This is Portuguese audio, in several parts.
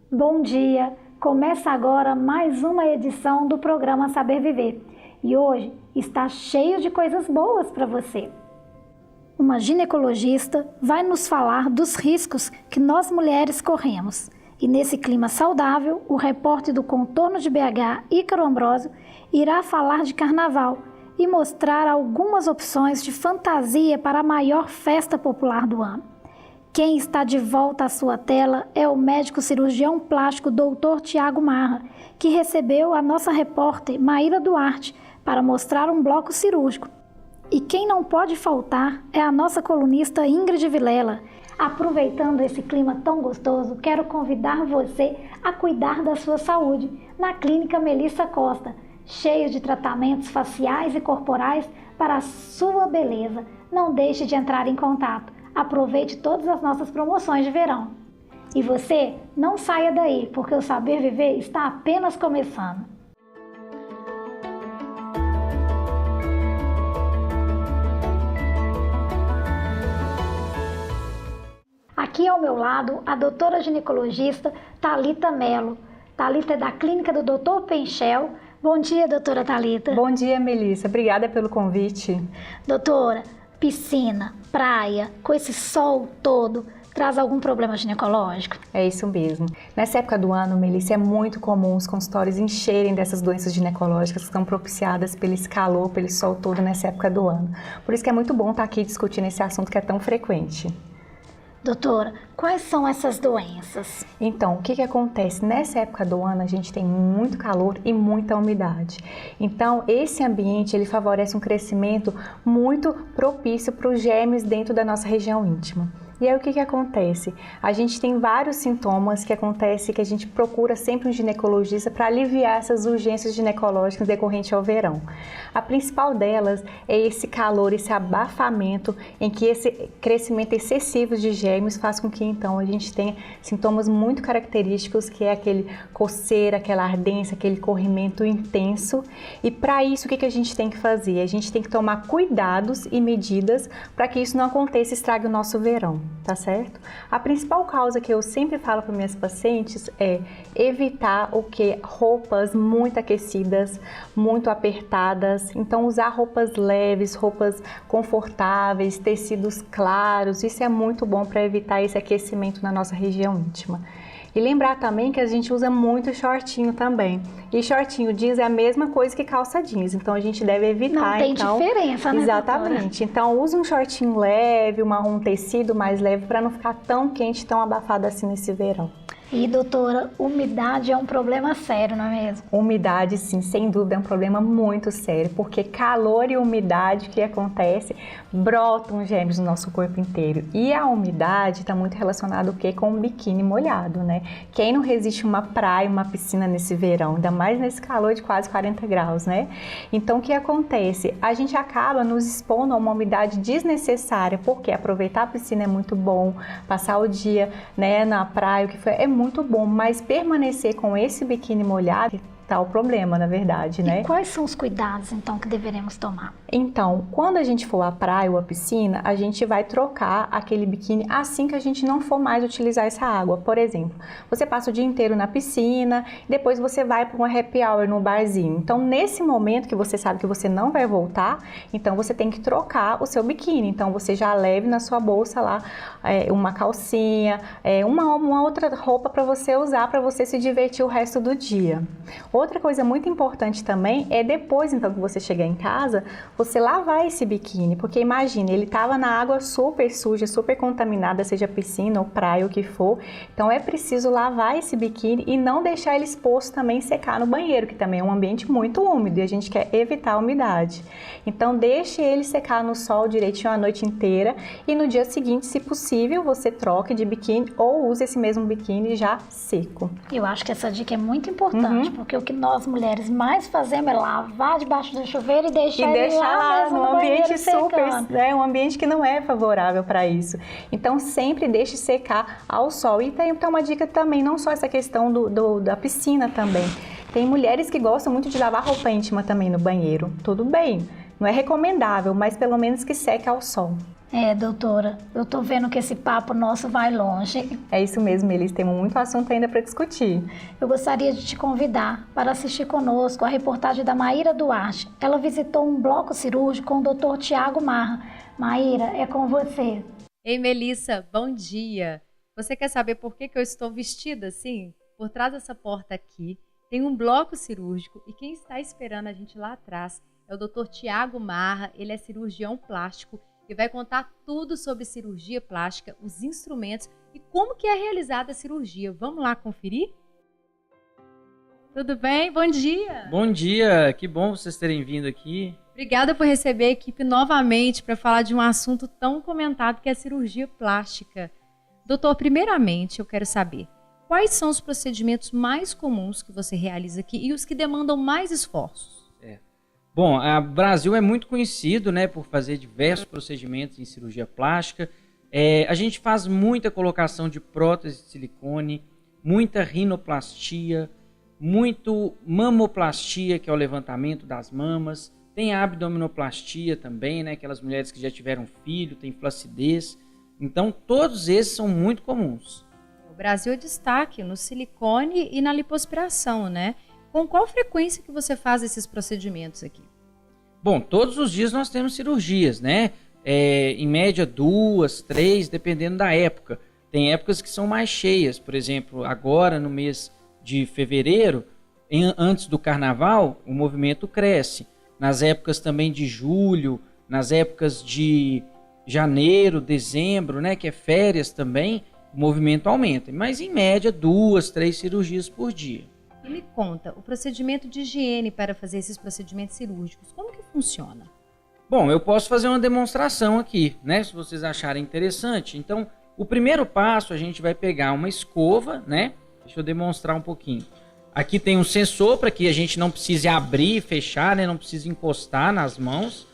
Bom dia! Começa agora mais uma edição do programa Saber Viver e hoje está cheio de coisas boas para você. Uma ginecologista vai nos falar dos riscos que nós mulheres corremos e nesse clima saudável, o repórter do Contorno de BH, Ícaro Ambrosio, irá falar de carnaval e mostrar algumas opções de fantasia para a maior festa popular do ano. Quem está de volta à sua tela é o médico cirurgião plástico Dr. Tiago Marra, que recebeu a nossa repórter Maíra Duarte para mostrar um bloco cirúrgico. E quem não pode faltar é a nossa colunista Ingrid Vilela. Aproveitando esse clima tão gostoso, quero convidar você a cuidar da sua saúde na Clínica Melissa Costa, cheio de tratamentos faciais e corporais para a sua beleza. Não deixe de entrar em contato. Aproveite todas as nossas promoções de verão. E você, não saia daí, porque o Saber Viver está apenas começando. Aqui ao meu lado, a doutora ginecologista Thalita Mello. Thalita é da clínica do Dr. Penchel. Bom dia, doutora Thalita. Bom dia, Melissa. Obrigada pelo convite. Doutora, piscina, praia, com esse sol todo, traz algum problema ginecológico? É isso mesmo. Nessa época do ano, Melissa, é muito comum os consultórios encherem dessas doenças ginecológicas que são propiciadas pelo esse calor, pelo sol todo nessa época do ano. Por isso que é muito bom estar aqui discutindo esse assunto que é tão frequente. Doutora, quais são essas doenças? Então, o que acontece? Nessa época do ano, a gente tem muito calor e muita umidade. Então, esse ambiente, ele favorece um crescimento muito propício para os germes dentro da nossa região íntima. E aí, o que acontece? A gente tem vários sintomas que acontecem que a gente procura sempre um ginecologista para aliviar essas urgências ginecológicas decorrentes ao verão. A principal delas é esse calor, esse abafamento, em que esse crescimento excessivo de germes faz com que, então, a gente tenha sintomas muito característicos, que é aquele coceira, aquela ardência, aquele corrimento intenso. E para isso, o que a gente tem que fazer? A gente tem que tomar cuidados e medidas para que isso não aconteça e estrague o nosso verão. Tá certo? A principal causa que eu sempre falo para minhas pacientes é evitar o que? Roupas muito aquecidas, muito apertadas. Então, usar roupas leves, roupas confortáveis, tecidos claros. Isso é muito bom para evitar esse aquecimento na nossa região íntima. E lembrar também que a gente usa muito shortinho também. E shortinho jeans é a mesma coisa que calça jeans, então a gente deve evitar. Não tem diferença, né? Exatamente. Então use um shortinho leve, um tecido mais leve para não ficar tão quente, tão abafado assim nesse verão. E doutora, umidade é um problema sério, não é mesmo? Umidade, sim, sem dúvida é um problema muito sério, porque calor e umidade, o que acontece? Brotam germes no nosso corpo inteiro. E a umidade está muito relacionada com o biquíni molhado, né? Quem não resiste uma praia, uma piscina nesse verão, ainda mais nesse calor de quase 40 graus, né? Então, o que acontece? A gente acaba nos expondo a uma umidade desnecessária, porque aproveitar a piscina é muito bom, passar o dia, né, na praia, o que foi, é muito bom, mas permanecer com esse biquíni molhado tá o problema, na verdade, né? E quais são os cuidados, então, que deveremos tomar? Então, quando a gente for à praia ou à piscina, a gente vai trocar aquele biquíni assim que a gente não for mais utilizar essa água. Por exemplo, você passa o dia inteiro na piscina, depois você vai para um happy hour no barzinho. Então, nesse momento que você sabe que você não vai voltar, então você tem que trocar o seu biquíni. Então, você já leve na sua bolsa lá uma calcinha, uma outra roupa para você usar, para você se divertir o resto do dia. Outra coisa muito importante também é depois, então, que você chegar em casa, você lavar esse biquíni, porque imagine, ele estava na água super suja, super contaminada, seja piscina ou praia, o que for. Então é preciso lavar esse biquíni e não deixar ele exposto também secar no banheiro, que também é um ambiente muito úmido e a gente quer evitar a umidade. Então deixe ele secar no sol direitinho a noite inteira e no dia seguinte, se possível, você troque de biquíni ou use esse mesmo biquíni já seco. Eu acho que essa dica é muito importante, porque o que nós mulheres mais fazemos é lavar debaixo do chuveiro e deixar ele lá num ambiente super, um ambiente que não é favorável para isso. Então sempre deixe secar ao sol. E tem uma dica também, não só essa questão da piscina também. Tem mulheres que gostam muito de lavar roupa íntima também no banheiro. Tudo bem, não é recomendável, mas pelo menos que seque ao sol. É, doutora, eu tô vendo que esse papo nosso vai longe. É isso mesmo, eles têm muito assunto ainda para discutir. Eu gostaria de te convidar para assistir conosco a reportagem da Maíra Duarte. Ela visitou um bloco cirúrgico com o Dr. Tiago Marra. Maíra, é com você. Ei, Melissa, bom dia. Você quer saber por que eu estou vestida assim? Por trás dessa porta aqui tem um bloco cirúrgico e quem está esperando a gente lá atrás é o Dr. Tiago Marra. Ele é cirurgião plástico e vai contar tudo sobre cirurgia plástica, os instrumentos e como que é realizada a cirurgia. Vamos lá conferir? Tudo bem? Bom dia! Bom dia, que bom vocês terem vindo aqui. Obrigada por receber a equipe novamente para falar de um assunto tão comentado que é a cirurgia plástica. Doutor, primeiramente eu quero saber quais são os procedimentos mais comuns que você realiza aqui e os que demandam mais esforços? Bom, o Brasil é muito conhecido, né, por fazer diversos procedimentos em cirurgia plástica. A gente faz muita colocação de prótese de silicone, muita rinoplastia, muito mamoplastia, que é o levantamento das mamas. Tem a abdominoplastia também, né, aquelas mulheres que já tiveram filho, têm flacidez. Então, todos esses são muito comuns. O Brasil é destaque no silicone e na lipoaspiração, né? Com qual frequência que você faz esses procedimentos aqui? Bom, todos os dias nós temos cirurgias, né? Em média 2, 3, dependendo da época. Tem épocas que são mais cheias, por exemplo, agora no mês de fevereiro, antes do carnaval, o movimento cresce. Nas épocas também de julho, nas épocas de janeiro, dezembro, né, que é férias também, o movimento aumenta. Mas em média 2, 3 cirurgias por dia. E me conta, o procedimento de higiene para fazer esses procedimentos cirúrgicos, como que funciona? Bom, eu posso fazer uma demonstração aqui, né, se vocês acharem interessante. Então, o primeiro passo, a gente vai pegar uma escova, né? Deixa eu demonstrar um pouquinho. Aqui tem um sensor para que a gente não precise abrir e fechar, né? Não precise encostar nas mãos.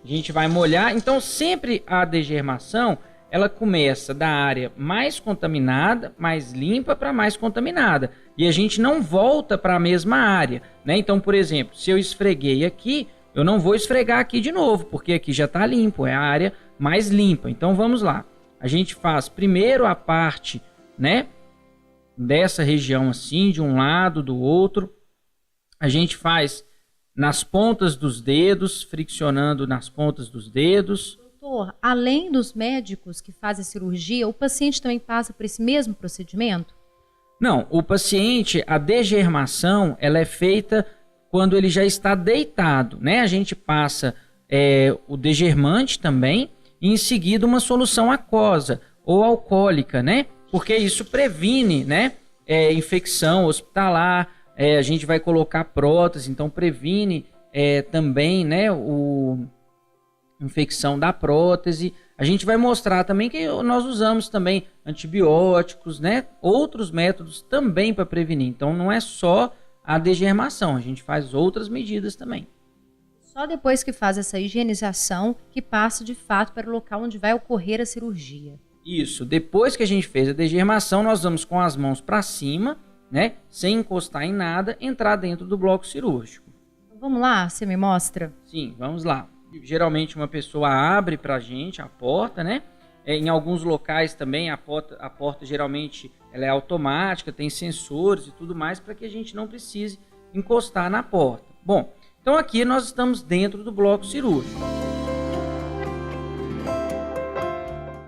A gente vai molhar. Então, sempre a degermação, ela começa da área mais contaminada, mais limpa para mais contaminada. E a gente não volta para a mesma área, né? Então, por exemplo, se eu esfreguei aqui, eu não vou esfregar aqui de novo, porque aqui já está limpo, é a área mais limpa. Então, vamos lá. A gente faz primeiro a parte, né, dessa região assim, de um lado, do outro. A gente faz nas pontas dos dedos, friccionando nas pontas dos dedos. Doutor, além dos médicos que fazem a cirurgia, o paciente também passa por esse mesmo procedimento? Não, o paciente, a degermação, ela é feita quando ele já está deitado, né? A gente passa o degermante também e em seguida uma solução aquosa ou alcoólica, né? Porque isso previne, né, infecção hospitalar. A gente vai colocar prótese, então previne também, né, infecção da prótese. A gente vai mostrar também que nós usamos também antibióticos, né, outros métodos também para prevenir. Então não é só a degermação, a gente faz outras medidas também. Só depois que faz essa higienização que passa de fato para o local onde vai ocorrer a cirurgia. Isso, depois que a gente fez a degermação, nós vamos com as mãos para cima, né, sem encostar em nada, entrar dentro do bloco cirúrgico. Vamos lá, você me mostra? Sim, vamos lá. Geralmente uma pessoa abre para a gente a porta, né? Em alguns locais também a porta geralmente ela é automática, tem sensores e tudo mais para que a gente não precise encostar na porta. Bom, então aqui nós estamos dentro do bloco cirúrgico.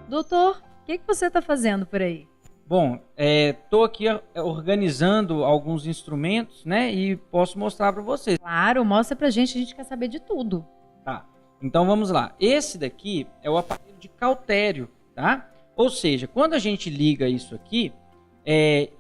Doutor, o que você está fazendo por aí? Bom, estou aqui organizando alguns instrumentos, né? E posso mostrar para vocês. Claro, mostra pra gente, a gente quer saber de tudo. Tá, então vamos lá. Esse daqui é o aparelho de cautério, tá? Ou seja, quando a gente liga isso aqui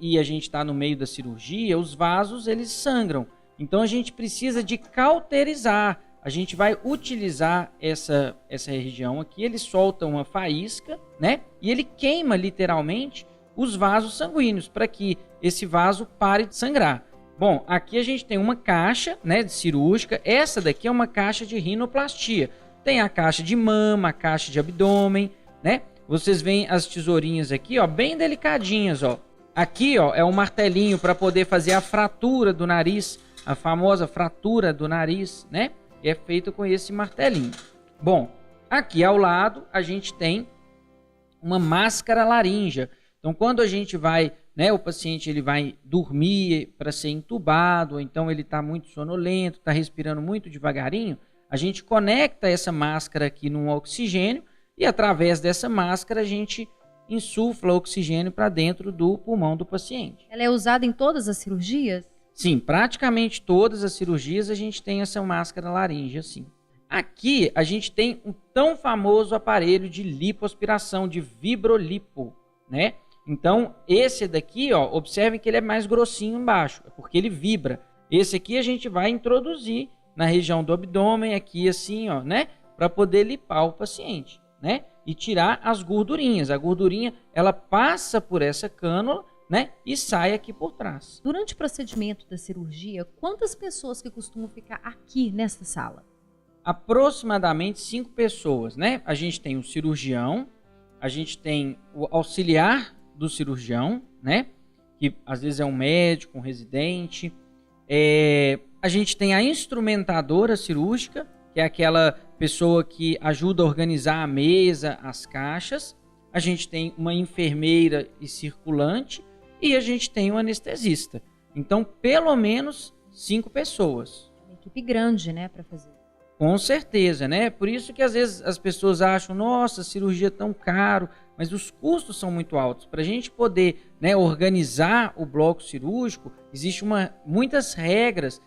e a gente está no meio da cirurgia, os vasos eles sangram. Então a gente precisa de cauterizar. A gente vai utilizar essa região aqui, ele solta uma faísca, né? E ele queima literalmente os vasos sanguíneos para que esse vaso pare de sangrar. Bom, aqui a gente tem uma caixa, né, de cirúrgica. Essa daqui é uma caixa de rinoplastia. Tem a caixa de mama, a caixa de abdômen, né? Vocês veem as tesourinhas aqui, ó, bem delicadinhas, ó. Aqui, ó, é um martelinho para poder fazer a fratura do nariz, a famosa fratura do nariz, né? E é feito com esse martelinho. Bom, Aqui ao lado a gente tem uma máscara laríngea. Então, quando a gente vai, né, o paciente ele vai dormir para ser entubado, ou então ele está muito sonolento, está respirando muito devagarinho, a gente conecta essa máscara aqui no oxigênio e através dessa máscara a gente insufla oxigênio para dentro do pulmão do paciente. Ela é usada em todas as cirurgias? Sim, praticamente todas as cirurgias a gente tem essa máscara laríngea, sim. Aqui a gente tem um tão famoso aparelho de lipoaspiração, de vibrolipo, né? Então, esse daqui, ó, observem que ele é mais grossinho embaixo, porque ele vibra. Esse aqui a gente vai introduzir na região do abdômen, aqui assim, ó, né? Para poder lipar o paciente, né? E tirar as gordurinhas. A gordurinha, ela passa por essa cânula, né? E sai aqui por trás. Durante o procedimento da cirurgia, quantas pessoas que costumam ficar aqui nesta sala? Aproximadamente 5 pessoas, né? A gente tem o cirurgião, a gente tem o auxiliar do cirurgião, né? Que às vezes é um médico, um residente. A gente tem a instrumentadora cirúrgica, que é aquela pessoa que ajuda a organizar a mesa, as caixas. A gente tem uma enfermeira e circulante e a gente tem um anestesista. Então, pelo menos 5 pessoas. Uma equipe grande, né, para fazer. Com certeza, né? Por isso que às vezes as pessoas acham, nossa, cirurgia é tão caro, mas os custos são muito altos. Para a gente poder, né, organizar o bloco cirúrgico, existe muitas regras,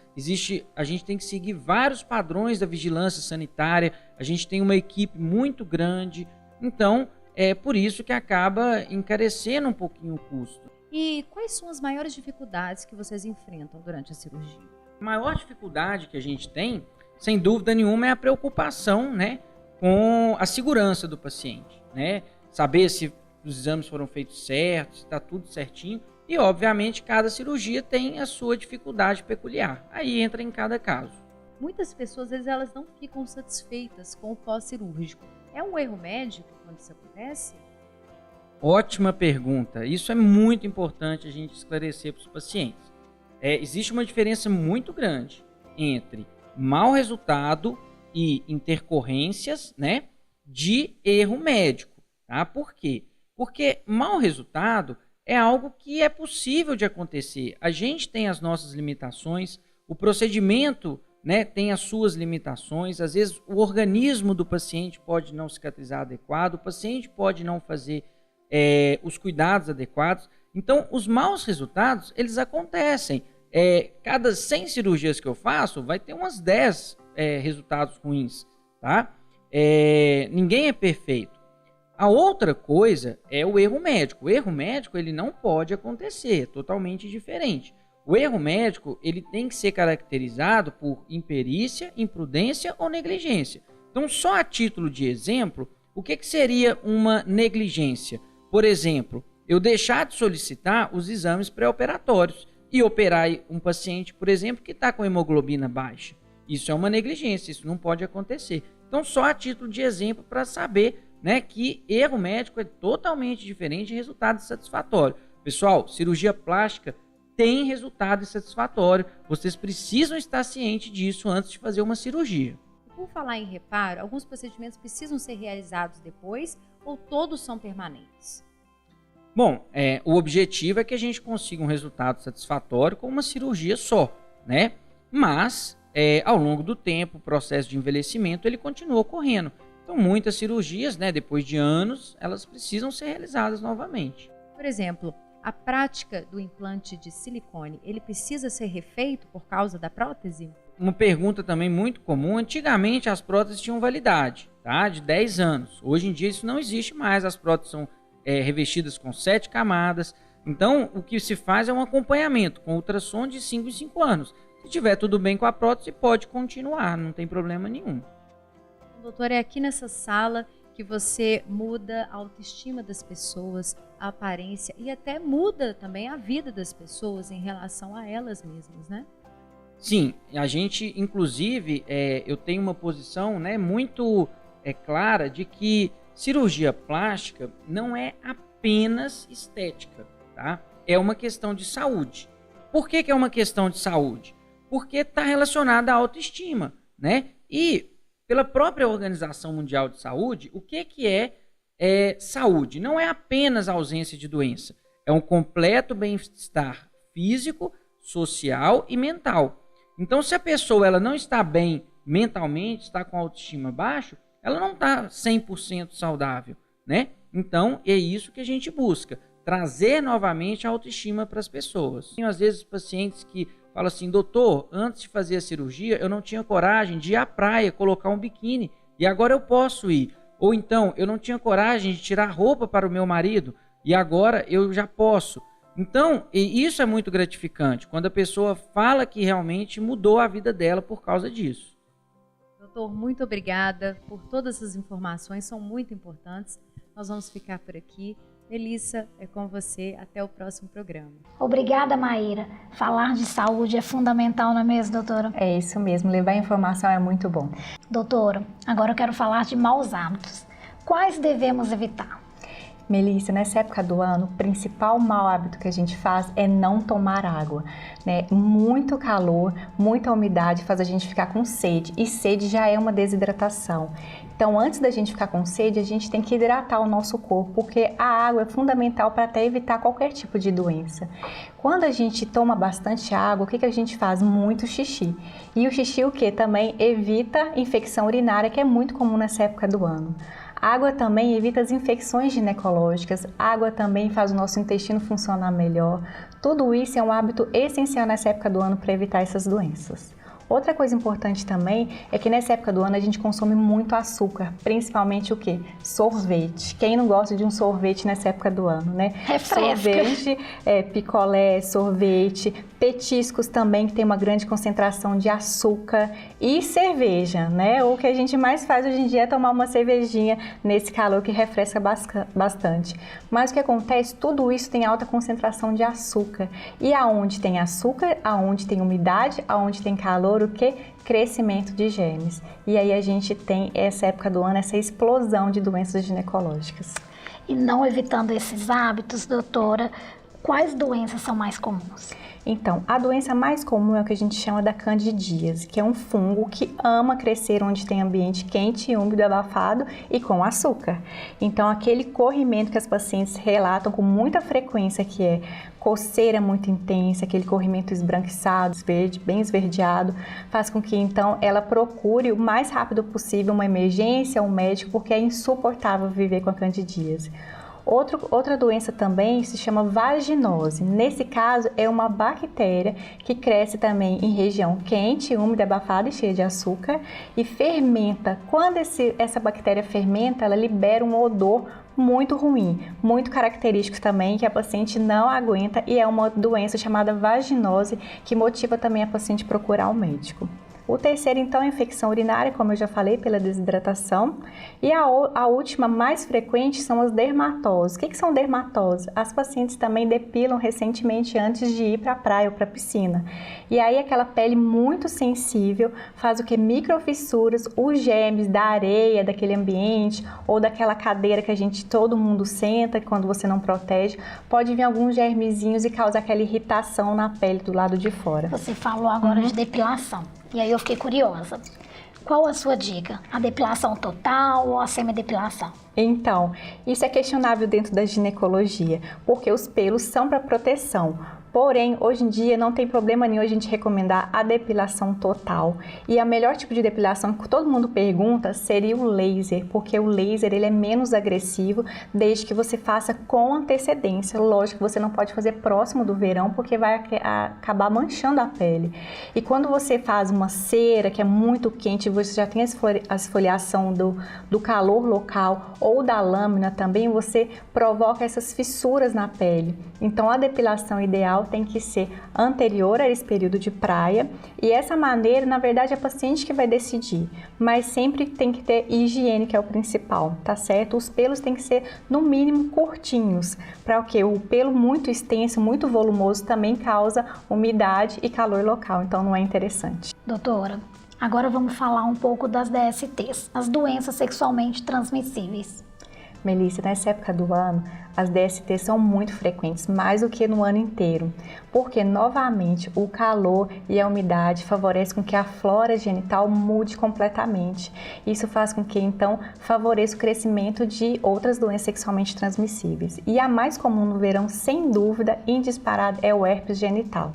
a gente tem que seguir vários padrões da vigilância sanitária, a gente tem uma equipe muito grande, então é por isso que acaba encarecendo um pouquinho o custo. E quais são as maiores dificuldades que vocês enfrentam durante a cirurgia? A maior dificuldade que a gente tem, sem dúvida nenhuma, é a preocupação, né, com a segurança do paciente, né? Saber se os exames foram feitos certos, se está tudo certinho. E, obviamente, cada cirurgia tem a sua dificuldade peculiar. Aí entra em cada caso. Muitas pessoas, às vezes, elas não ficam satisfeitas com o pós-cirúrgico. É um erro médico quando isso acontece? Ótima pergunta. Isso é muito importante a gente esclarecer para os pacientes. Existe uma diferença muito grande entre mau resultado e intercorrências, né, de erro médico. Tá? Por quê? Porque mau resultado é algo que é possível de acontecer. A gente tem as nossas limitações, o procedimento, né, tem as suas limitações, às vezes o organismo do paciente pode não cicatrizar adequado, o paciente pode não fazer os cuidados adequados. Então, os maus resultados, eles acontecem. Cada 100 cirurgias que eu faço, vai ter umas 10 resultados ruins, tá? Ninguém é perfeito. A outra coisa é o erro médico. O erro médico, ele não pode acontecer, é totalmente diferente. O erro médico, ele tem que ser caracterizado por imperícia, imprudência ou negligência. Então, só a título de exemplo, o que seria uma negligência? Por exemplo, eu deixar de solicitar os exames pré-operatórios e operar um paciente, por exemplo, que está com hemoglobina baixa. Isso é uma negligência, isso não pode acontecer. Então, só a título de exemplo para saber, né, que erro médico é totalmente diferente de resultado insatisfatório. Pessoal, cirurgia plástica tem resultado insatisfatório. Vocês precisam estar cientes disso antes de fazer uma cirurgia. Por falar em reparo, alguns procedimentos precisam ser realizados depois ou todos são permanentes? Bom, o objetivo é que a gente consiga um resultado satisfatório com uma cirurgia só, né? Mas, ao longo do tempo, o processo de envelhecimento ele continua ocorrendo. Então, muitas cirurgias, né, depois de anos, elas precisam ser realizadas novamente. Por exemplo, a prática do implante de silicone, ele precisa ser refeito por causa da prótese? Uma pergunta também muito comum, antigamente as próteses tinham validade, tá, de 10 anos. Hoje em dia isso não existe mais, as próteses são revestidas com 7 camadas. Então, o que se faz é um acompanhamento com ultrassom de 5 em 5 anos. Se tiver tudo bem com a prótese, pode continuar, não tem problema nenhum. Doutor, é aqui nessa sala que você muda a autoestima das pessoas, a aparência e até muda também a vida das pessoas em relação a elas mesmas, né? Sim, a gente, inclusive, eu tenho uma posição, né, muito clara de que cirurgia plástica não é apenas estética, tá? É uma questão de saúde. Por que é uma questão de saúde? Porque está relacionada à autoestima, né? E pela própria Organização Mundial de Saúde, o que é saúde? Não é apenas a ausência de doença, é um completo bem-estar físico, social e mental. Então, se a pessoa ela não está bem mentalmente, está com autoestima baixo, ela não está 100% saudável, né? Então, é isso que a gente busca, trazer novamente a autoestima para as pessoas. Tem, às vezes, pacientes que falam assim, doutor, antes de fazer a cirurgia, eu não tinha coragem de ir à praia, colocar um biquíni, e agora eu posso ir. Ou então, eu não tinha coragem de tirar roupa para o meu marido, e agora eu já posso. Então, isso é muito gratificante, quando a pessoa fala que realmente mudou a vida dela por causa disso. Doutor, muito obrigada por todas essas informações, são muito importantes. Nós vamos ficar por aqui. Melissa, é com você. Até o próximo programa. Obrigada, Maíra. Falar de saúde é fundamental, não é mesmo, doutora? É isso mesmo, levar informação é muito bom. Doutora, agora eu quero falar de maus hábitos. Quais devemos evitar? Melissa, nessa época do ano, o principal mau hábito que a gente faz é não tomar água, né? Muito calor, muita umidade faz a gente ficar com sede, e sede já é uma desidratação. Então, antes da gente ficar com sede, a gente tem que hidratar o nosso corpo, porque a água é fundamental para até evitar qualquer tipo de doença. Quando a gente toma bastante água, o que a gente faz? Muito xixi. E o xixi o quê? Também evita infecção urinária, que é muito comum nessa época do ano. Água também evita as infecções ginecológicas, água também faz o nosso intestino funcionar melhor. Tudo isso é um hábito essencial nessa época do ano para evitar essas doenças. Outra coisa importante também é que nessa época do ano a gente consome muito açúcar, principalmente o quê? Sorvete. Quem não gosta de um sorvete nessa época do ano, né? Refresca. Sorvete, picolé, sorvete, petiscos também, que tem uma grande concentração de açúcar, e cerveja, né? O que a gente mais faz hoje em dia é tomar uma cervejinha nesse calor que refresca bastante. Mas o que acontece? Tudo isso tem alta concentração de açúcar. E aonde tem açúcar, aonde tem umidade, aonde tem calor, o que? Crescimento de germes. E aí a gente tem essa época do ano, essa explosão de doenças ginecológicas. E não evitando esses hábitos, doutora, quais doenças são mais comuns? Então, a doença mais comum é o que a gente chama da candidíase, que é um fungo que ama crescer onde tem ambiente quente, úmido, abafado e com açúcar. Então, aquele corrimento que as pacientes relatam com muita frequência, que é coceira muito intensa, aquele corrimento esbranquiçado, bem esverdeado, faz com que, então, ela procure o mais rápido possível uma emergência, um médico, porque é insuportável viver com a candidíase. Outra doença também se chama vaginose. Nesse caso, é uma bactéria que cresce também em região quente, úmida, abafada e cheia de açúcar e fermenta. Quando essa bactéria fermenta, ela libera um odor muito ruim, muito característico também, que a paciente não aguenta, e é uma doença chamada vaginose que motiva também a paciente procurar um médico. O terceiro, então, é a infecção urinária, como eu já falei, pela desidratação. E a última, mais frequente, são as dermatoses. O que são dermatoses? As pacientes também depilam recentemente antes de ir para a praia ou para a piscina. E aí aquela pele muito sensível faz o que? Microfissuras, os germes da areia, daquele ambiente, ou daquela cadeira que todo mundo senta, quando você não protege, pode vir alguns germezinhos e causar aquela irritação na pele do lado de fora. Você falou agora de depilação. E aí eu fiquei curiosa. Qual a sua dica? A depilação total ou a semidepilação? Então, isso é questionável dentro da ginecologia, porque os pelos são para proteção. Porém, hoje em dia não tem problema nenhum a gente recomendar a depilação total. E a melhor tipo de depilação que todo mundo pergunta seria o laser, porque o laser ele é menos agressivo desde que você faça com antecedência. Lógico que você não pode fazer próximo do verão, porque vai acabar manchando a pele. E quando você faz uma cera que é muito quente, você já tem a esfoliação do calor local ou da lâmina também, você provoca essas fissuras na pele. Então a depilação ideal tem que ser anterior a esse período de praia, e essa maneira, na verdade, é a paciente que vai decidir, mas sempre tem que ter higiene, que é o principal, tá certo? Os pelos têm que ser, no mínimo, curtinhos, para o quê? O pelo muito extenso, muito volumoso, também causa umidade e calor local, então não é interessante. Doutora, agora vamos falar um pouco das DSTs, as doenças sexualmente transmissíveis. Melissa, nessa época do ano, as DSTs são muito frequentes, mais do que no ano inteiro, porque novamente o calor e a umidade favorecem com que a flora genital mude completamente. Isso faz com que então favoreça o crescimento de outras doenças sexualmente transmissíveis. E a mais comum no verão, sem dúvida, indisparada, é o herpes genital.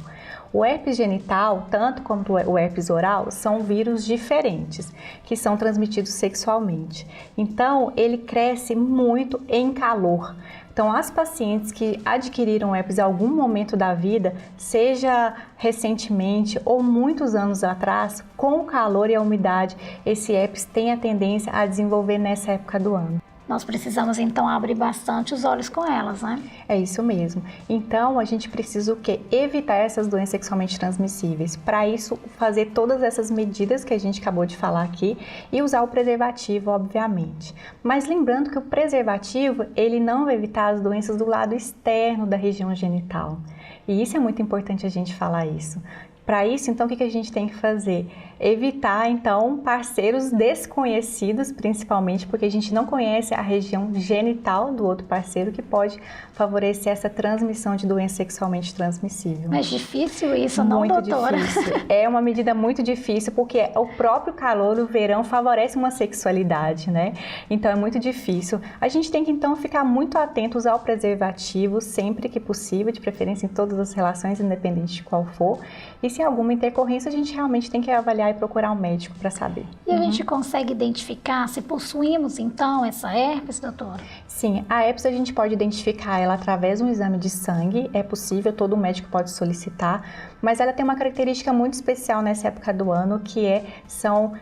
O herpes genital, tanto quanto o herpes oral, são vírus diferentes, que são transmitidos sexualmente. Então, ele cresce muito em calor. Então, as pacientes que adquiriram herpes em algum momento da vida, seja recentemente ou muitos anos atrás, com o calor e a umidade, esse herpes tem a tendência a desenvolver nessa época do ano. Nós precisamos então abrir bastante os olhos com elas, né? É isso mesmo. Então, a gente precisa o quê? Evitar essas doenças sexualmente transmissíveis. Para isso, fazer todas essas medidas que a gente acabou de falar aqui e usar o preservativo, obviamente. Mas lembrando que o preservativo, ele não vai evitar as doenças do lado externo da região genital. E isso é muito importante a gente falar isso. Para isso, então, o que a gente tem que fazer? Evitar, então, parceiros desconhecidos, principalmente porque a gente não conhece a região genital do outro parceiro, que pode favorecer essa transmissão de doença sexualmente transmissível. Mas difícil isso, não, muito doutora? Difícil. É uma medida muito difícil, porque o próprio calor do verão favorece uma sexualidade, né? Então, é muito difícil. A gente tem que, então, ficar muito atentos ao preservativo sempre que possível, de preferência em todas as relações, independente de qual for. E se alguma intercorrência, a gente realmente tem que avaliar e procurar um médico para saber. E a gente consegue identificar se possuímos, então, essa herpes, doutora? Sim, a herpes a gente pode identificar ela através de um exame de sangue, é possível, todo médico pode solicitar, mas ela tem uma característica muito especial nessa época do ano, que são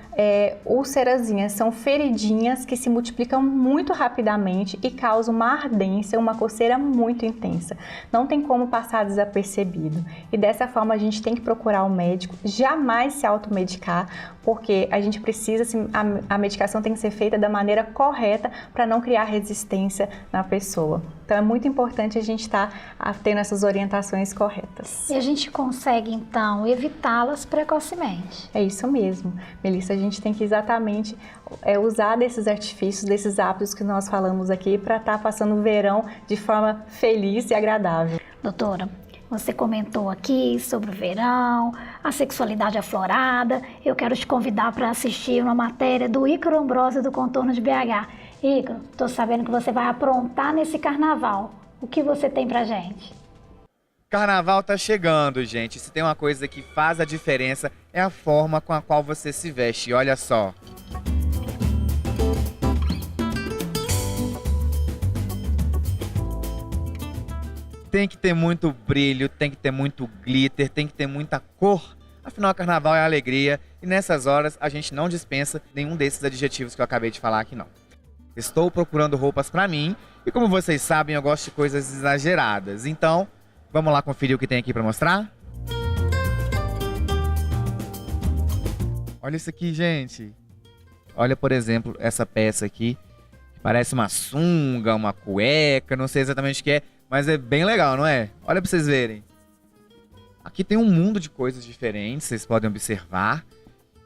úlcerazinhas, são feridinhas que se multiplicam muito rapidamente e causam uma ardência, uma coceira muito intensa. Não tem como passar desapercebido. E dessa forma a gente tem que procurar o médico, jamais se automedicar, porque a gente precisa, assim, a medicação tem que ser feita da maneira correta para não criar resistência na pessoa. Então é muito importante a gente estar tendo essas orientações corretas. E a gente consegue, então, evitá-las precocemente. É isso mesmo, Melissa, a gente tem que exatamente usar desses artifícios, desses hábitos que nós falamos aqui para estar passando o verão de forma feliz e agradável. Doutora, você comentou aqui sobre o verão, a sexualidade aflorada. Eu quero te convidar para assistir uma matéria do Ícaro Ambrosio do Contorno de BH. Ícaro, estou sabendo que você vai aprontar nesse carnaval. O que você tem pra gente? Carnaval tá chegando, gente. Se tem uma coisa que faz a diferença, é a forma com a qual você se veste. Olha só. Tem que ter muito brilho, tem que ter muito glitter, tem que ter muita cor. Afinal, carnaval é alegria e nessas horas a gente não dispensa nenhum desses adjetivos que eu acabei de falar aqui, não. Estou procurando roupas pra mim e, como vocês sabem, eu gosto de coisas exageradas. Então, vamos lá conferir o que tem aqui pra mostrar? Olha isso aqui, gente. Olha, por exemplo, essa peça aqui. Parece uma sunga, uma cueca, não sei exatamente o que é, mas é bem legal, não é? Olha pra vocês verem. Aqui tem um mundo de coisas diferentes, vocês podem observar.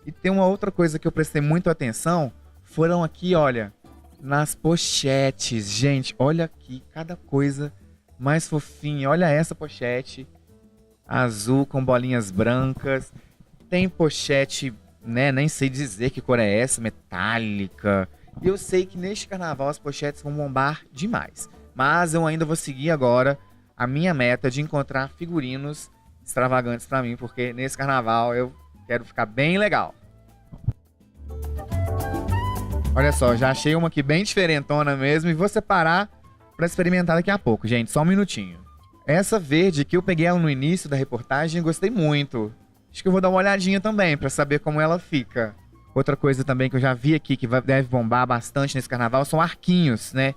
E tem uma outra coisa que eu prestei muito atenção, foram aqui, olha, nas pochetes. Gente, olha aqui, cada coisa mais fofinha. Olha essa pochete, azul com bolinhas brancas. Tem pochete, né, nem sei dizer que cor é essa, metálica. E eu sei que neste carnaval as pochetes vão bombar demais. Mas eu ainda vou seguir agora a minha meta de encontrar figurinos extravagantes pra mim, porque nesse carnaval eu quero ficar bem legal. Olha só, já achei uma aqui bem diferentona mesmo e vou separar pra experimentar daqui a pouco, gente, só um minutinho. Essa verde que eu peguei ela no início da reportagem, gostei muito. Acho que eu vou dar uma olhadinha também pra saber como ela fica. Outra coisa também que eu já vi aqui que deve bombar bastante nesse carnaval são arquinhos, né?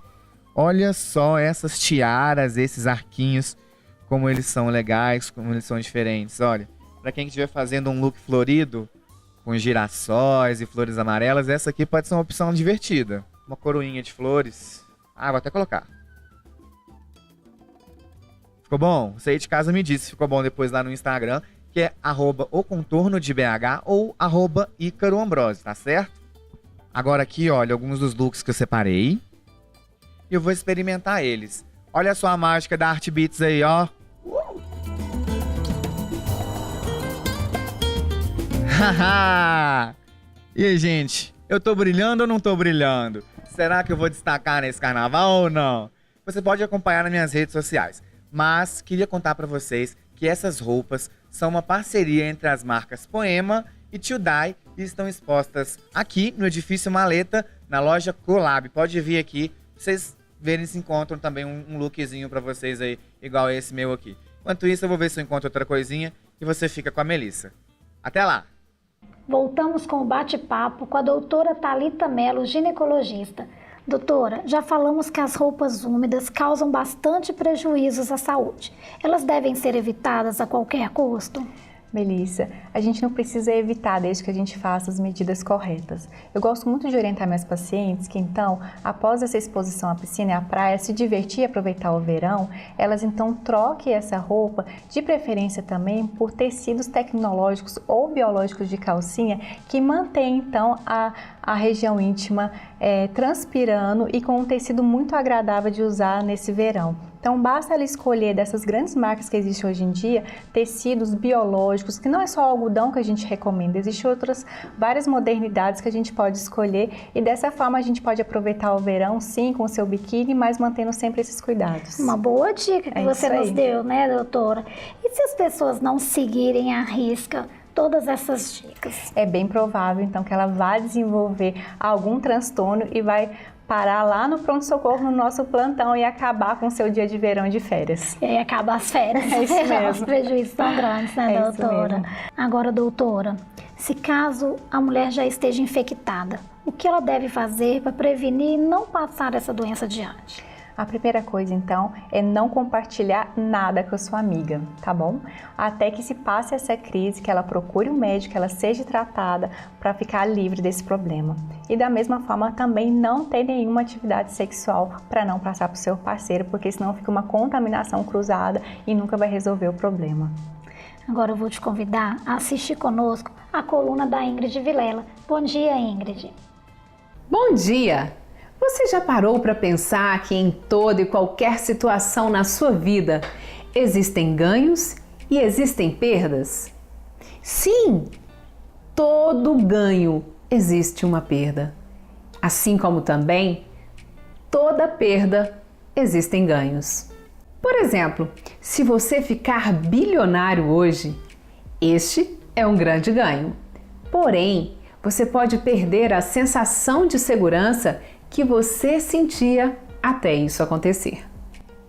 Olha só essas tiaras, esses arquinhos, como eles são legais, como eles são diferentes. Olha, pra quem estiver fazendo um look florido, com girassóis e flores amarelas, essa aqui pode ser uma opção divertida. Uma coroinha de flores. Ah, vou até colocar. Ficou bom? Você aí de casa me disse se ficou bom depois lá no Instagram, que é @ocontornodebh ou @Ícaro Ambrosio, tá certo? Agora aqui, olha, alguns dos looks que eu separei. E eu vou experimentar eles. Olha só a mágica da Art Beats aí, ó. Haha! E aí, gente? Eu tô brilhando ou não tô brilhando? Será que eu vou destacar nesse carnaval ou não? Você pode acompanhar nas minhas redes sociais. Mas queria contar pra vocês que essas roupas são uma parceria entre as marcas Poema e Tildai e estão expostas aqui no Edifício Maleta, na loja Collab. Pode vir aqui, pra vocês verem se encontram também um lookzinho pra vocês aí, igual esse meu aqui. Enquanto isso, eu vou ver se eu encontro outra coisinha e você fica com a Melissa. Até lá! Voltamos com o bate-papo com a doutora Thalita Mello, ginecologista. Doutora, já falamos que as roupas úmidas causam bastante prejuízos à saúde. Elas devem ser evitadas a qualquer custo? Melissa, a gente não precisa evitar desde que a gente faça as medidas corretas. Eu gosto muito de orientar minhas pacientes que então, após essa exposição à piscina e à praia, se divertir e aproveitar o verão, elas então troquem essa roupa, de preferência também por tecidos tecnológicos ou biológicos de calcinha, que mantém então a região íntima transpirando e com um tecido muito agradável de usar nesse verão. Então basta ela escolher dessas grandes marcas que existem hoje em dia, tecidos biológicos, que não é só o algodão que a gente recomenda, existem outras várias modernidades que a gente pode escolher e dessa forma a gente pode aproveitar o verão, sim, com o seu biquíni, mas mantendo sempre esses cuidados. Uma boa dica que você nos deu, né, doutora? E se as pessoas não seguirem à risca todas essas dicas? É bem provável, então, que ela vá desenvolver algum transtorno e vai parar lá no pronto-socorro, no nosso plantão e acabar com o seu dia de verão e de férias. E aí acaba as férias. É isso mesmo. Os prejuízos tão grandes, né, doutora? Isso mesmo. Agora, doutora, se caso a mulher já esteja infectada, o que ela deve fazer para prevenir e não passar essa doença adiante? A primeira coisa, então, é não compartilhar nada com a sua amiga, tá bom? Até que se passe essa crise, que ela procure um médico, que ela seja tratada para ficar livre desse problema. E da mesma forma, também não ter nenhuma atividade sexual para não passar para o seu parceiro, porque senão fica uma contaminação cruzada e nunca vai resolver o problema. Agora eu vou te convidar a assistir conosco a coluna da Ingrid Vilela. Bom dia, Ingrid. Bom dia! Você já parou para pensar que em toda e qualquer situação na sua vida existem ganhos e existem perdas? Sim, todo ganho existe uma perda. Assim como também, toda perda existem ganhos. Por exemplo, se você ficar bilionário hoje, este é um grande ganho. Porém, você pode perder a sensação de segurança que você sentia até isso acontecer.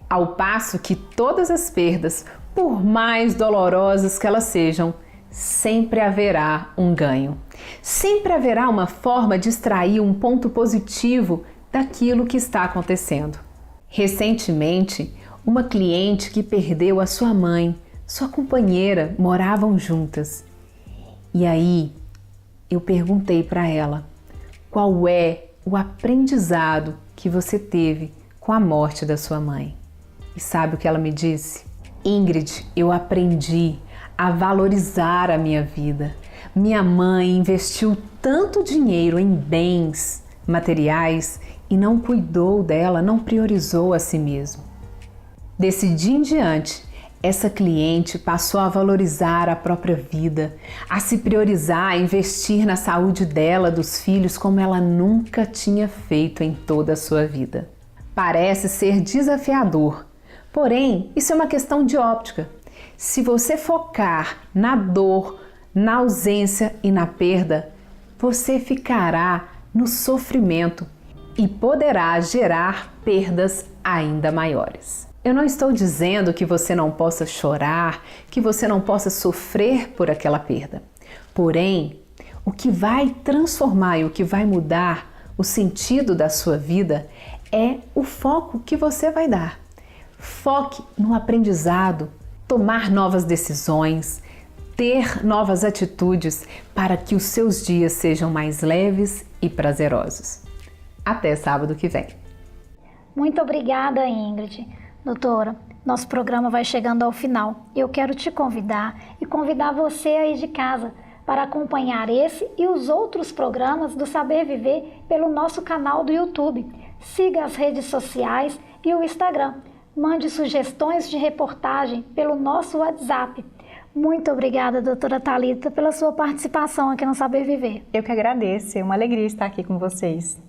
Ao passo que todas as perdas, por mais dolorosas que elas sejam, sempre haverá um ganho. Sempre haverá uma forma de extrair um ponto positivo daquilo que está acontecendo. Recentemente, uma cliente que perdeu a sua mãe, sua companheira, moravam juntas. E aí, eu perguntei para ela, qual é o aprendizado que você teve com a morte da sua mãe? E sabe o que ela me disse? Ingrid, eu aprendi a valorizar a minha vida. Minha mãe investiu tanto dinheiro em bens materiais e não cuidou dela, não priorizou a si mesma. Desse dia em diante, essa cliente passou a valorizar a própria vida, a se priorizar, a investir na saúde dela, dos filhos, como ela nunca tinha feito em toda a sua vida. Parece ser desafiador, porém, isso é uma questão de óptica. Se você focar na dor, na ausência e na perda, você ficará no sofrimento e poderá gerar perdas ainda maiores. Eu não estou dizendo que você não possa chorar, que você não possa sofrer por aquela perda. Porém, o que vai transformar e o que vai mudar o sentido da sua vida é o foco que você vai dar. Foque no aprendizado, tomar novas decisões, ter novas atitudes para que os seus dias sejam mais leves e prazerosos. Até sábado que vem. Muito obrigada, Ingrid. Doutora, nosso programa vai chegando ao final. Eu quero te convidar e convidar você aí de casa para acompanhar esse e os outros programas do Saber Viver pelo nosso canal do YouTube. Siga as redes sociais e o Instagram. Mande sugestões de reportagem pelo nosso WhatsApp. Muito obrigada, doutora Thalita, pela sua participação aqui no Saber Viver. Eu que agradeço, é uma alegria estar aqui com vocês.